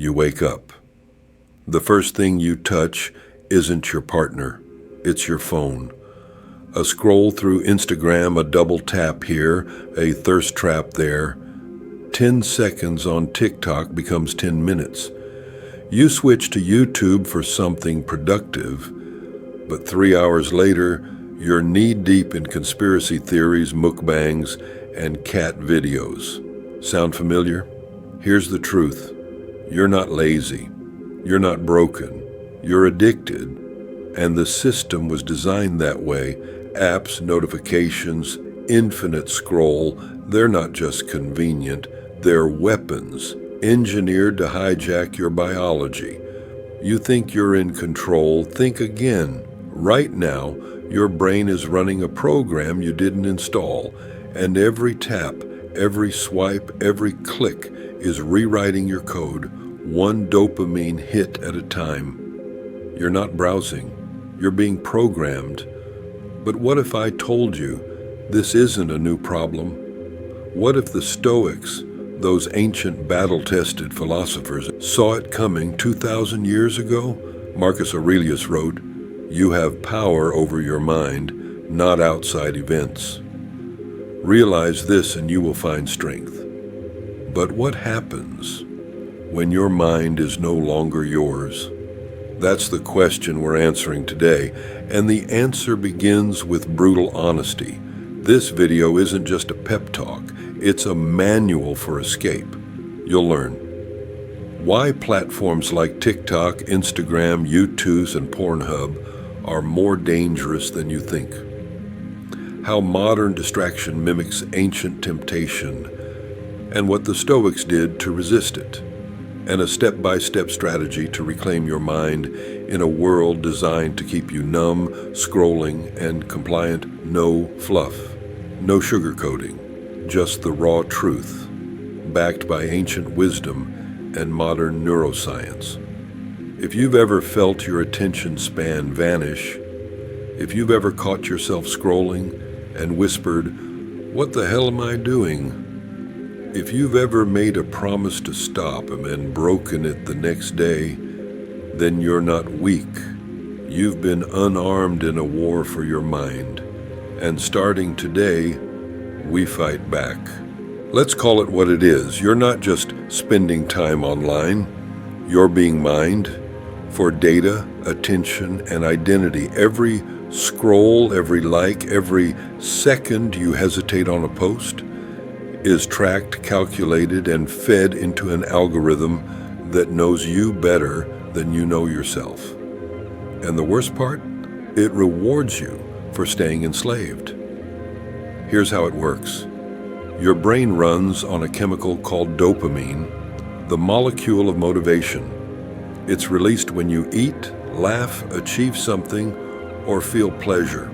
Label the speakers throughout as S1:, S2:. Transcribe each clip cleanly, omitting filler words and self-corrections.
S1: You wake up. The first thing you touch isn't your partner, it's your phone. A scroll through Instagram, a double tap here, a thirst trap there. 10 seconds on TikTok becomes 10 minutes. You switch to YouTube for something productive, but 3 hours later, you're knee-deep in conspiracy theories, mukbangs, and cat videos. Sound familiar? Here's the truth. You're not lazy. You're not broken. You're addicted. And the system was designed that way. Apps, notifications, infinite scroll, they're not just convenient. They're weapons, engineered to hijack your biology. You think you're in control? Think again. Right now, your brain is running a program you didn't install, and every tap, every swipe, every click is rewriting your code, one dopamine hit at a time. You're not browsing. You're being programmed. But what if I told you this isn't a new problem? What if the Stoics, those ancient battle-tested philosophers, saw it coming 2,000 years ago? Marcus Aurelius wrote, "You have power over your mind, not outside events. Realize this and you will find strength." But what happens when your mind is no longer yours? That's the question we're answering today, and the answer begins with brutal honesty. This video isn't just a pep talk, it's a manual for escape. You'll learn why platforms like TikTok, Instagram, YouTube, and Pornhub are more dangerous than you think. How modern distraction mimics ancient temptation, and what the Stoics did to resist it, and a step-by-step strategy to reclaim your mind in a world designed to keep you numb, scrolling, and compliant. No fluff, no sugarcoating, just the raw truth, backed by ancient wisdom and modern neuroscience. If you've ever felt your attention span vanish, if you've ever caught yourself scrolling and whispered, "What the hell am I doing?" If you've ever made a promise to stop and broken it the next day, then you're not weak. You've been unarmed in a war for your mind. And starting today, we fight back. Let's call it what it is. You're not just spending time online. You're being mined for data, attention, and identity. Every scroll, every like, every second you hesitate on a post is tracked, calculated, and fed into an algorithm that knows you better than you know yourself. And the worst part? It rewards you for staying enslaved. Here's how it works. Your brain runs on a chemical called dopamine, the molecule of motivation. It's released when you eat, laugh, achieve something, or feel pleasure.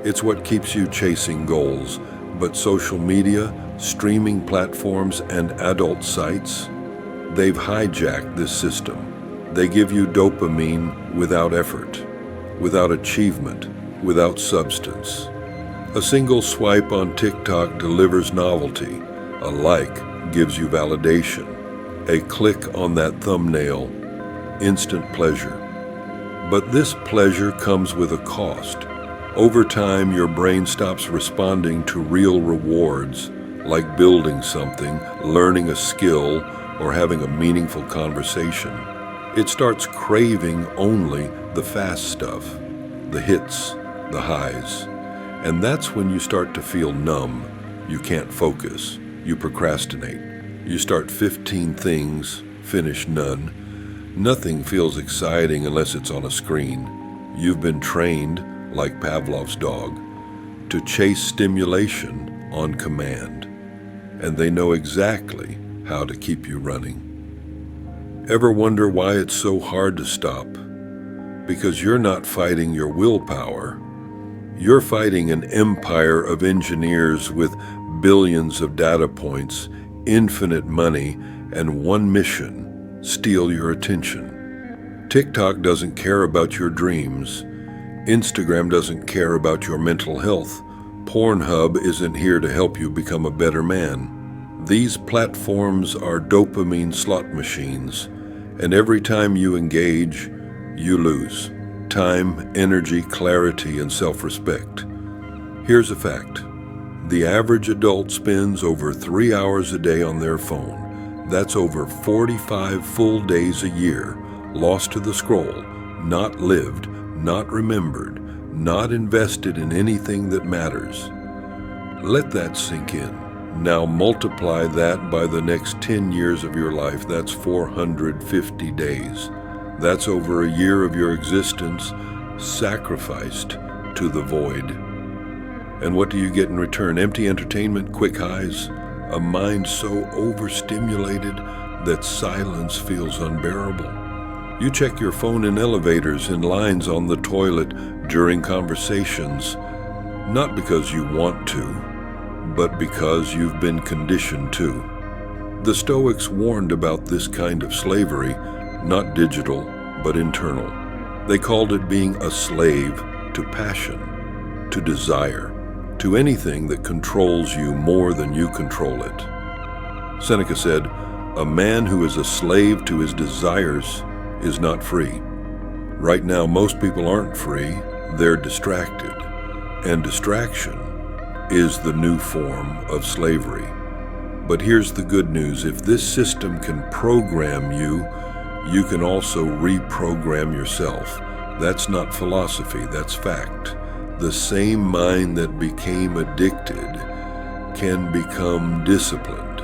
S1: It's what keeps you chasing goals. But social media, streaming platforms, and adult sites, they've hijacked this system. They give you dopamine without effort, without achievement, without substance. A single swipe on TikTok delivers novelty. A like gives you validation. A click on that thumbnail, instant pleasure. But this pleasure comes with a cost. Over time, your brain stops responding to real rewards, like building something, learning a skill, or having a meaningful conversation. It starts craving only the fast stuff, the hits, the highs. And that's when you start to feel numb. You can't focus. You procrastinate. You start 15 things, finish none. Nothing feels exciting unless it's on a screen. You've been trained, like Pavlov's dog, to chase stimulation on command. And they know exactly how to keep you running. Ever wonder why it's so hard to stop? Because you're not fighting your willpower. You're fighting an empire of engineers with billions of data points, infinite money, and one mission: steal your attention. TikTok doesn't care about your dreams. Instagram doesn't care about your mental health. Pornhub isn't here to help you become a better man. These platforms are dopamine slot machines, And every time you engage, you lose time, energy, clarity, and self-respect. Here's a fact. The average adult spends over 3 hours a day on their phone. That's over 45 full days a year, lost to the scroll, not lived, not remembered, not invested in anything that matters. Let that sink in. Now multiply that by the next 10 years of your life. That's 450 days. That's over a year of your existence sacrificed to the void. And what do you get in return? Empty entertainment, quick highs, a mind so overstimulated that silence feels unbearable. You check your phone in elevators, in lines on the toilet, during conversations, not because you want to, but because you've been conditioned to. The Stoics warned about this kind of slavery, not digital, but internal. They called it being a slave to passion, to desire, to anything that controls you more than you control it. Seneca said, "A man who is a slave to his desires is not free." Right now, most people aren't free, they're distracted. And distraction is the new form of slavery. But here's the good news. If this system can program you, you can also reprogram yourself. That's not philosophy, that's fact. The same mind that became addicted can become disciplined.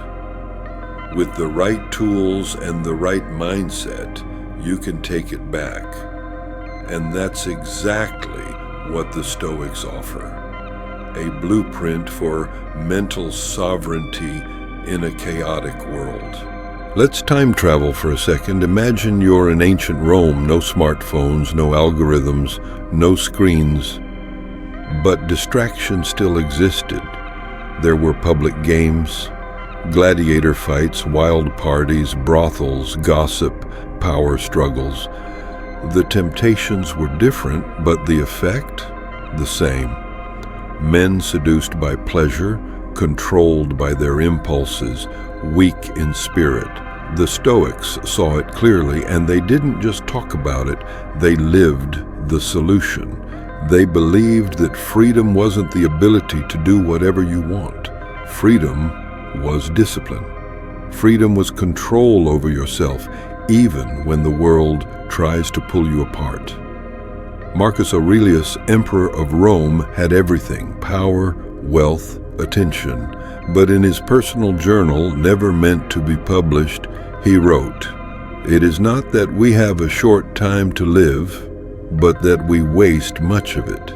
S1: With the right tools and the right mindset, you can take it back. And that's exactly what the Stoics offer. A blueprint for mental sovereignty in a chaotic world. Let's time travel for a second. Imagine you're in ancient Rome, no smartphones, no algorithms, no screens. But distraction still existed. There were public games, gladiator fights, wild parties, brothels, gossip, power struggles. The temptations were different, but the effect, the same. Men seduced by pleasure, controlled by their impulses, weak in spirit. The Stoics saw it clearly, and they didn't just talk about it, they lived the solution. They believed that freedom wasn't the ability to do whatever you want. Freedom was discipline. Freedom was control over yourself, even when the world tries to pull you apart. Marcus Aurelius, Emperor of Rome, had everything: power, wealth, attention. But in his personal journal, never meant to be published, he wrote, "It is not that we have a short time to live, but that we waste much of it."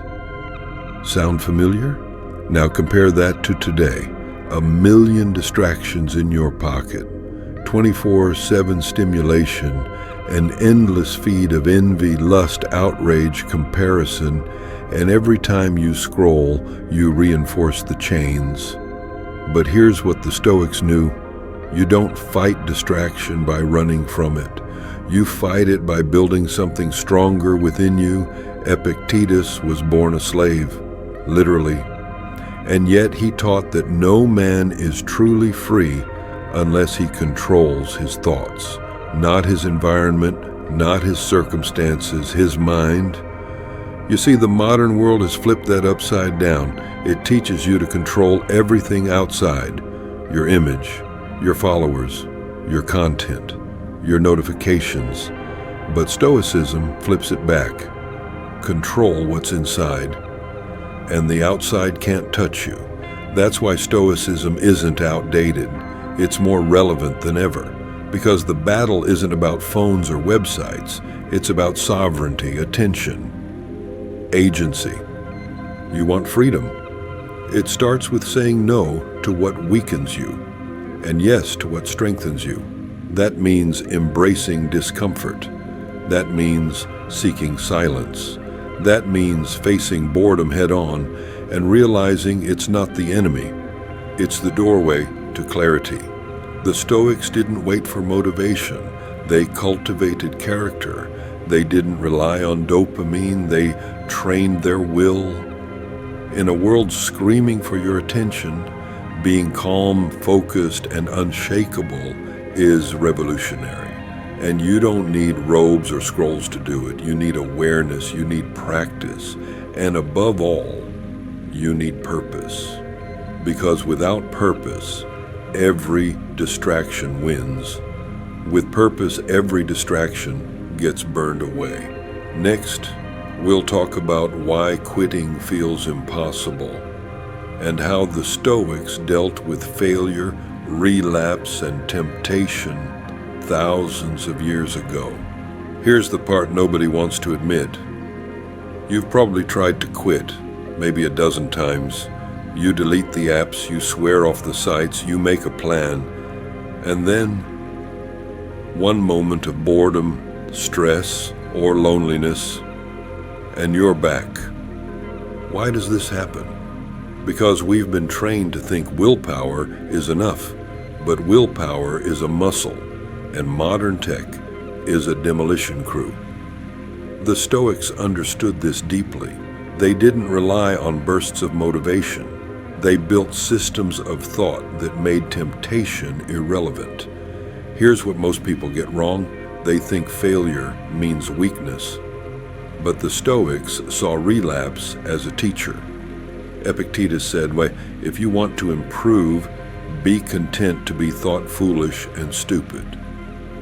S1: Sound familiar? Now compare that to today. 1,000,000 distractions in your pocket, 24/7 stimulation, an endless feed of envy, lust, outrage, comparison, and every time you scroll, you reinforce the chains. But here's what the Stoics knew. You don't fight distraction by running from it. You fight it by building something stronger within you. Epictetus was born a slave, literally. And yet he taught that no man is truly free unless he controls his thoughts, not his environment, not his circumstances, his mind. You see, the modern world has flipped that upside down. It teaches you to control everything outside: your image, your followers, your content, your notifications. But Stoicism flips it back. Control what's inside, and the outside can't touch you. That's why Stoicism isn't outdated. It's more relevant than ever, because the battle isn't about phones or websites. It's about sovereignty, attention, agency. You want freedom? It starts with saying no to what weakens you, and yes to what strengthens you. That means embracing discomfort. That means seeking silence. That means facing boredom head-on and realizing it's not the enemy. It's the doorway to clarity. The Stoics didn't wait for motivation. They cultivated character. They didn't rely on dopamine. They trained their will. In a world screaming for your attention, being calm, focused, and unshakable is revolutionary. And you don't need robes or scrolls to do it. You need awareness, you need practice, and above all, you need purpose. Because without purpose, every distraction wins. With purpose, every distraction gets burned away. Next, we'll talk about why quitting feels impossible and how the Stoics dealt with failure, relapse, and temptation thousands of years ago. Here's the part nobody wants to admit. You've probably tried to quit, maybe a dozen times. You delete the apps, you swear off the sites, you make a plan, and then one moment of boredom, stress, or loneliness, and you're back. Why does this happen? Because we've been trained to think willpower is enough, but willpower is a muscle, and modern tech is a demolition crew. The Stoics understood this deeply. They didn't rely on bursts of motivation. They built systems of thought that made temptation irrelevant. Here's what most people get wrong. They think failure means weakness. But the Stoics saw relapse as a teacher. Epictetus said, "Well, if you want to improve, be content to be thought foolish and stupid."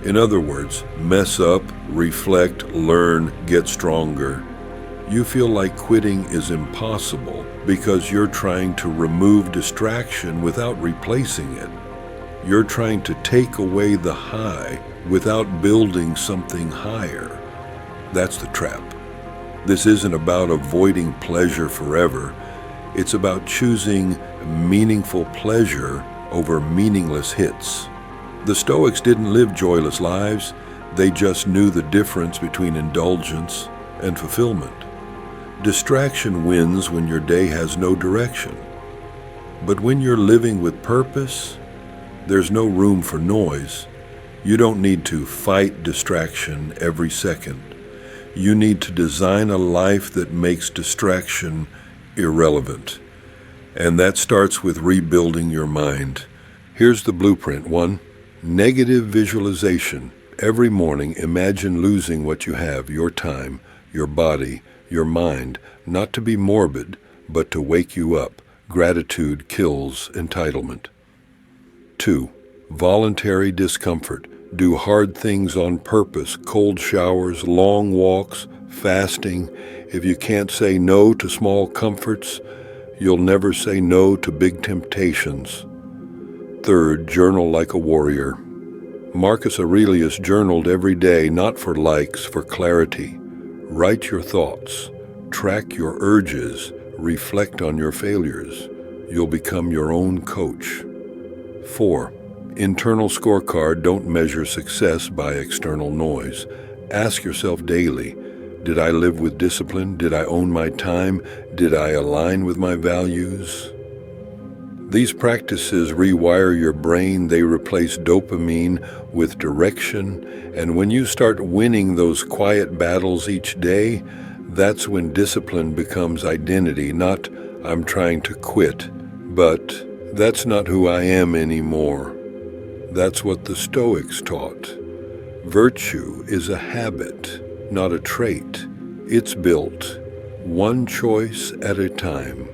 S1: In other words, mess up, reflect, learn, get stronger. You feel like quitting is impossible because you're trying to remove distraction without replacing it. You're trying to take away the high without building something higher. That's the trap. This isn't about avoiding pleasure forever. It's about choosing meaningful pleasure over meaningless hits. The Stoics didn't live joyless lives. They just knew the difference between indulgence and fulfillment. Distraction wins when your day has no direction. But when you're living with purpose, there's no room for noise. You don't need to fight distraction every second. You need to design a life that makes distraction irrelevant. And that starts with rebuilding your mind. Here's the blueprint. 1. Negative visualization. Every morning, imagine losing what you have, your time, your body, your mind, not to be morbid, but to wake you up. Gratitude kills entitlement. 2. Voluntary discomfort. Do hard things on purpose, cold showers, long walks, fasting. If you can't say no to small comforts, you'll never say no to big temptations. 3. Journal like a warrior. Marcus Aurelius journaled every day, not for likes, for clarity. Write your thoughts, track your urges, reflect on your failures. You'll become your own coach. 4. Internal scorecard. Don't measure success by external noise. Ask yourself daily, did I live with discipline? Did I own my time? Did I align with my values? These practices rewire your brain. They replace dopamine with direction. And when you start winning those quiet battles each day, that's when discipline becomes identity. Not, I'm trying to quit, but that's not who I am anymore. That's what the Stoics taught. Virtue is a habit, not a trait. It's built one choice at a time.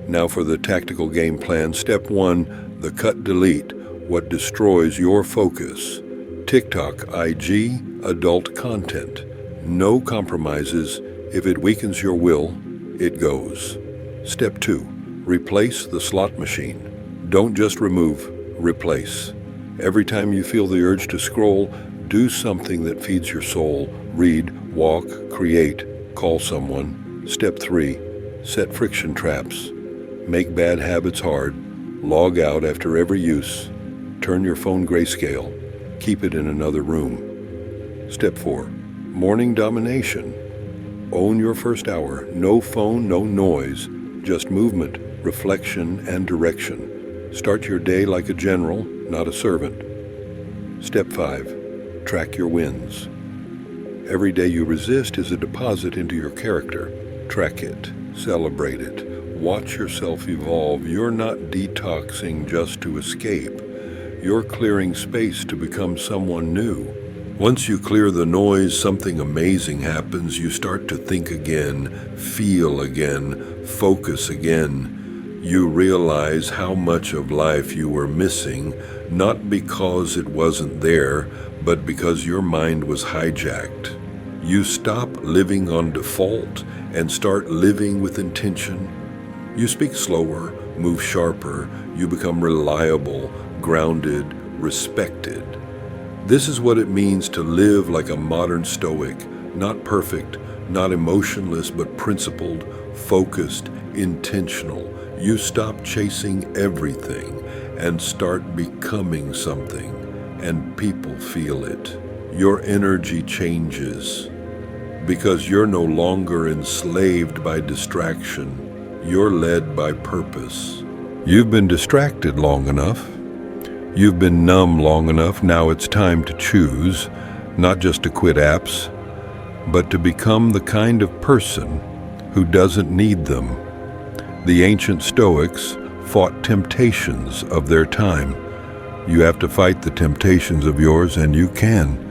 S1: Now for the tactical game plan. Step 1, the cut-delete, what destroys your focus. TikTok, IG, adult content. No compromises. If it weakens your will, it goes. Step 2, replace the slot machine. Don't just remove, replace. Every time you feel the urge to scroll, do something that feeds your soul. Read, walk, create, call someone. Step 3, set friction traps. Make bad habits hard. Log out after every use. Turn your phone grayscale. Keep it in another room. Step 4, morning domination. Own your first hour. No phone, no noise, just movement, reflection, and direction. Start your day like a general, not a servant. Step 5, track your wins. Every day you resist is a deposit into your character. Track it, celebrate it. Watch yourself evolve. You're not detoxing just to escape. You're clearing space to become someone new. Once you clear the noise, something amazing happens. You start to think again, feel again, focus again. You realize how much of life you were missing, not because it wasn't there, but because your mind was hijacked. You stop living on default and start living with intention. You speak slower, move sharper, you become reliable, grounded, respected. This is what it means to live like a modern Stoic, not perfect, not emotionless, but principled, focused, intentional. You stop chasing everything and start becoming something, and people feel it. Your energy changes because you're no longer enslaved by distraction. You're led by purpose. You've been distracted long enough. You've been numb long enough. Now it's time to choose, not just to quit apps, but to become the kind of person who doesn't need them. The ancient Stoics fought temptations of their time. You have to fight the temptations of yours, and you can.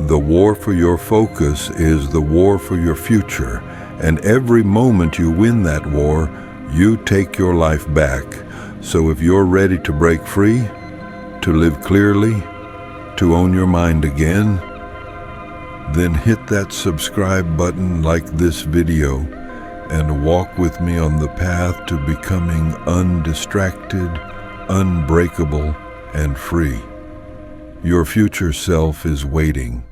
S1: The war for your focus is the war for your future, and every moment you win that war, you take your life back. So if you're ready to break free, to live clearly, to own your mind again, then hit that subscribe button like this video and walk with me on the path to becoming undistracted, unbreakable, and free. Your future self is waiting.